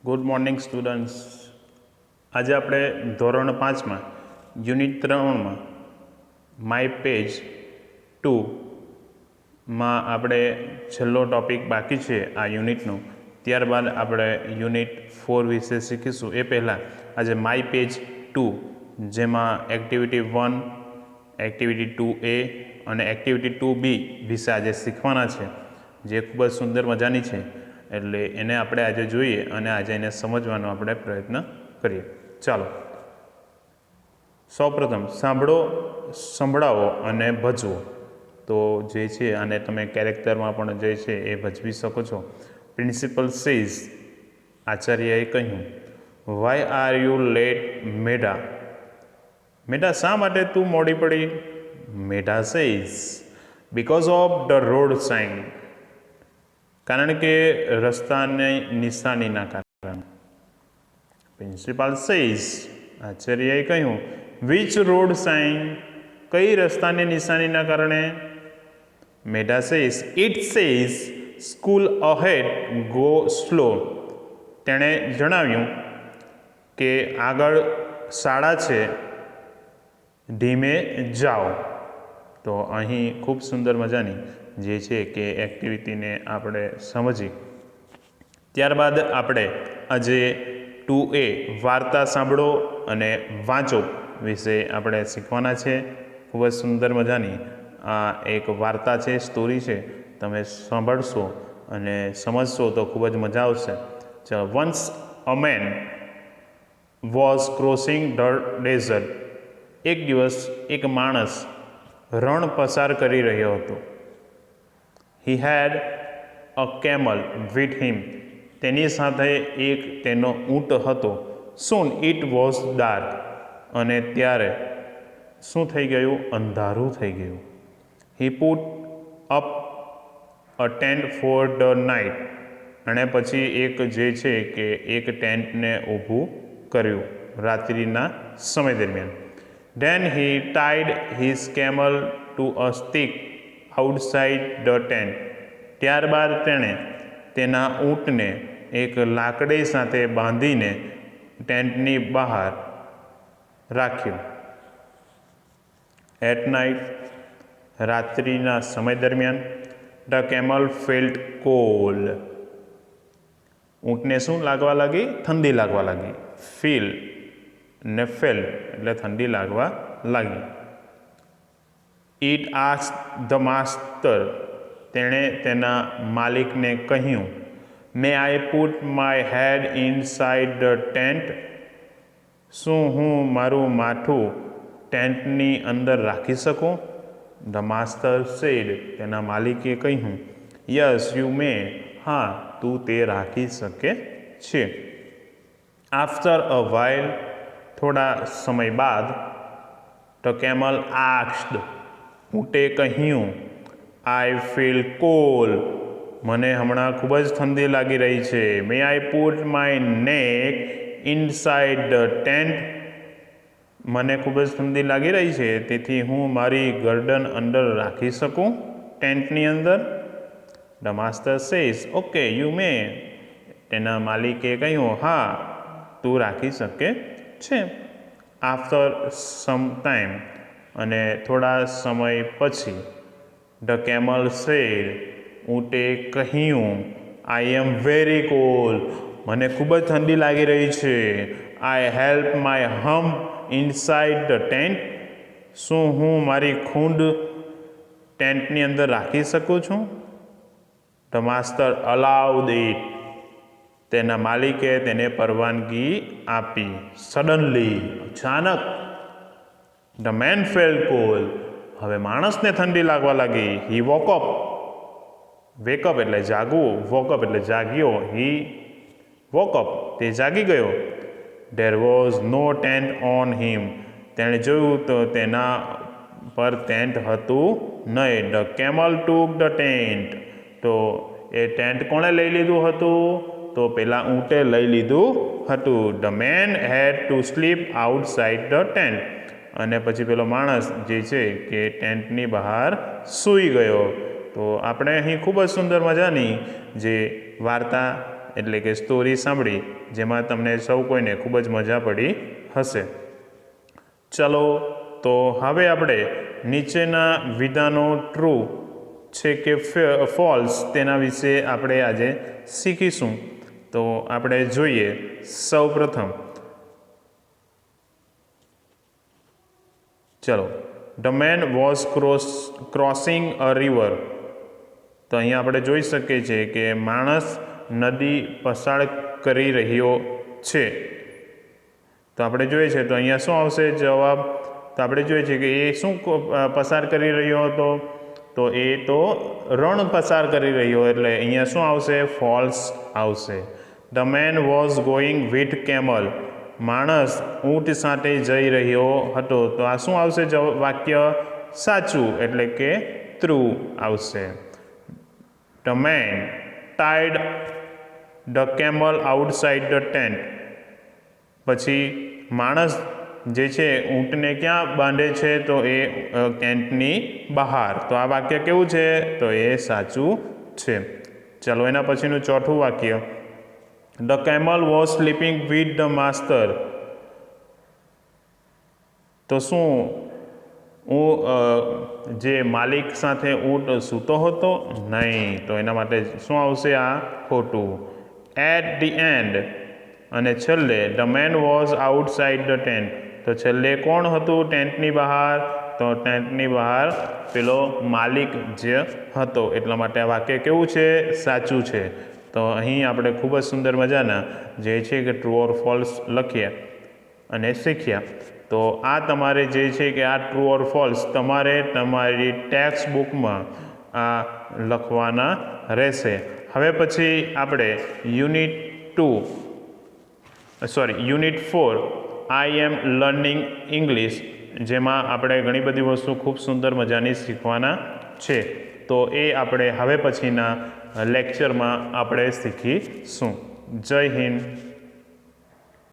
Good morning students. આજે આપણે ધોરણ 5માં યુનિટ 3માં માય પેજ 2માં આપણે છેલ્લો ટૉપિક બાકી છે આ યુનિટનો. ત્યારબાદ આપણે યુનિટ 4 વિશે શીખીશું. એ પહેલાં આજે માય પેજ 2 જેમાં એક્ટિવિટી 1, એક્ટિવિટી 2A અને એક્ટિવિટી 2B વિશે આજે શીખવાના છે, જે ખૂબ જ સુંદર મજાની છે. એટલે એને આપણે આજે જોઈએ અને આજે એને સમજવાનો આપણે પ્રયત્ન કરીએ. ચાલો, સૌપ્રથમ સાંભળો, સંભળાવો અને ભજવો. તો જે છે આને તમે કેરેક્ટરમાં પણ જે છે એ ભજવી શકો છો. પ્રિન્સિપલ સેઝ, આચાર્યએ કહ્યું, why are you late Medha? Medha, શા માટે તું મોડી પડી? Medha says, because of the road sign, કારણ કે રસ્તાની નિશાનીના કારણે. પ્રિન્સિપાલ સેઝ, આચાર્યએ કહ્યું, વિચ રોડ સાઇન? કઈ રસ્તાની નિશાનીના કારણે? Medha says, it says school ahead, go slow. તેણે જણાવ્યું કે આગળ શાળા છે, ધીમે જાઓ. તો અહીં ખૂબ સુંદર મજાની જે છે કે એક્ટિવિટીને આપણે સમજી. ત્યારબાદ આપણે આજે 2A વાર્તા સાંભળો અને વાંચો વિશે આપણે શીખવાના છે. ખૂબ જ સુંદર મજાની આ એક વાર્તા છે, સ્ટોરી છે. તમે સાંભળશો અને સમજશો તો ખૂબ જ મજા આવશે. ચાલો. Once a man was crossing the desert. એક દિવસ એક માણસ રણ પસાર કરી રહ્યો હતો. હી હેડ અ કેમલ વિથ હિમ. તેની સાથે એક તેનો ઊંટ હતો. સૂન ઇટ વોઝ ડાર્ક. અને ત્યારે શું થઈ ગયું? અંધારું થઈ ગયું. હી put up a tent for the night. અને પછી એક જે છે કે એક ટેન્ટને ઊભું કર્યું રાત્રિના સમય દરમિયાન. Then he tied his camel to a stick outside the tent. ત્યારબાદ તેણે તેના ઊંટને એક લાકડી સાથે બાંધીને ટેન્ટની બહાર રાખ્યું. At night, રાત્રિના સમય દરમિયાન, the camel felt cold. ઊંટને શું લાગવા લાગી? ઠંડી લાગવા લાગી. ફીલ ને ફેલ્ટ એટલે ઠંડી લાગવા લાગી. It asked the master. તેણે તેના માલિકને કહ્યું, may I put my head inside the tent? શું હું મારું માથું ટેન્ટની અંદર રાખી શકું? The master said. તેના માલિકે કહ્યું, યસ યુ મે. હા, તું તે રાખી શકે છે. After a while. થોડા સમય બાદ, ધ કેમલ આસ્ક્ડ. ઊંટે કહ્યું, આઈ ફીલ કોલ્ડ. મને હમણાં ખૂબ જ ઠંડી લાગી રહી છે. મે આઈ પુટ માય નેક ઇનસાઇડ ધ ટેન્ટ? મને ખૂબ જ ઠંડી લાગી રહી છે, તેથી હું મારી ગરદન અંદર રાખી શકું ટેન્ટની અંદર? The master says, okay you may. તેના માલિકે કહ્યું, હા, તું રાખી શકે છે. After some time. અને થોડા સમય પછી, ધ કેમલ સેડ. ઊંટે કહ્યું, આઈ એમ વેરી કોલ્ડ. મને ખૂબ જ ઠંડી લાગી રહી છે. I help my hump inside the tent? શું હું મારી ખૂંદ ટેન્ટની અંદર રાખી શકું છું? The master allowed it. તેના માલિકે તેને પરવાનગી આપી. સડનલી. અચાનક. The man felt cold. હવે માણસને ઠંડી લાગવા લાગી. હી વોકઅપ. વેકઅપ એટલે જાગવું, વોકઅપ એટલે જાગ્યો. હી વોકઅપ. તે જાગી ગયો. There was no tent on him. તેણે જોયું તો તેના પર ટેન્ટ હતું નહીં. The camel took the tent. તો એ ટેન્ટ કોણે લઈ લીધું હતું? તો પેલા ઊંટે લઈ લીધું હતું. The man had to sleep outside the tent. અને પછી પેલો માણસ જે છે કે ટેન્ટની બહાર સૂઈ ગયો. તો આપણે અહીં ખૂબ જ સુંદર મજાની જે વાર્તા એટલે કે સ્ટોરી સાંભળી, જેમાં તમને સૌ કોઈને ખૂબ જ મજા પડી હશે. ચલો તો હવે આપણે નીચેના વિધાનો ટ્રુ છે કે ફોલ્સ તેના વિશે આપણે આજે શીખીશું. તો આપણે જોઈએ. સૌ પ્રથમ ચલો, the man was crossing a river. તો અહીંયા આપણે જોઈ શકીએ છીએ કે માણસ નદી પસાર કરી રહ્યો છે. તો આપણે જોઈએ છે તો અહીંયા શું આવશે જવાબ? તો આપણે જોઈએ છીએ કે એ શું પસાર કરી રહ્યો હતો? તો એ તો રણ પસાર કરી રહ્યો, એટલે અહીંયા શું આવશે? ફોલ્સ આવશે. The man was going with camel. માણસ ઊંટ સાથે જઈ રહ્યો હતો. તો આ શું આવશે વાક્ય? સાચું, એટલે કે ટ્રુ આવશે. The man tied the camel outside the tent. પછી માણસ જે છે ઊંટને ક્યાં બાંધે છે? તો એ ટેન્ટની બહાર. તો આ વાક્ય કેવું છે? તો એ સાચું છે. ચાલો એના પછીનું ચોથું વાક્ય, the camel was sleeping with the master. તો શું જે માલિક સાથે ઊંટ સૂતો હતો? નહીં. તો એના માટે શું આવશે? આ ખોટું. એટ ધી એન્ડ, અને છેલ્લે the man was outside the tent. તો છેલ્લે કોણ હતું ટેન્ટની બહાર? તો ટેન્ટની બહાર પેલો માલિક જે હતો. એટલા માટે આ વાક્ય કેવું છે? સાચું છે. તો અહીં આપણે ખૂબ જ સુંદર મજાના જે છે કે ટ્રુ ઓર ફોલ્સ લખ્યા અને શીખ્યા. તો આ તમારે જે છે કે આ ટ્રુ ઓર ફોલ્સ તમારે તમારી ટેક્સ્ટ બુકમાં આ લખવાના રહેશે. હવે પછી આપણે યુનિટ 4 આઈ એમ લર્નિંગ ઇંગ્લિશ, જેમાં આપણે ઘણી બધી વસ્તુ ખૂબ સુંદર મજાની શીખવાના છે. તો એ આપણે હવે પછીના લેક્ચરમાં આપણે શીખીશું. જય હિન્દ.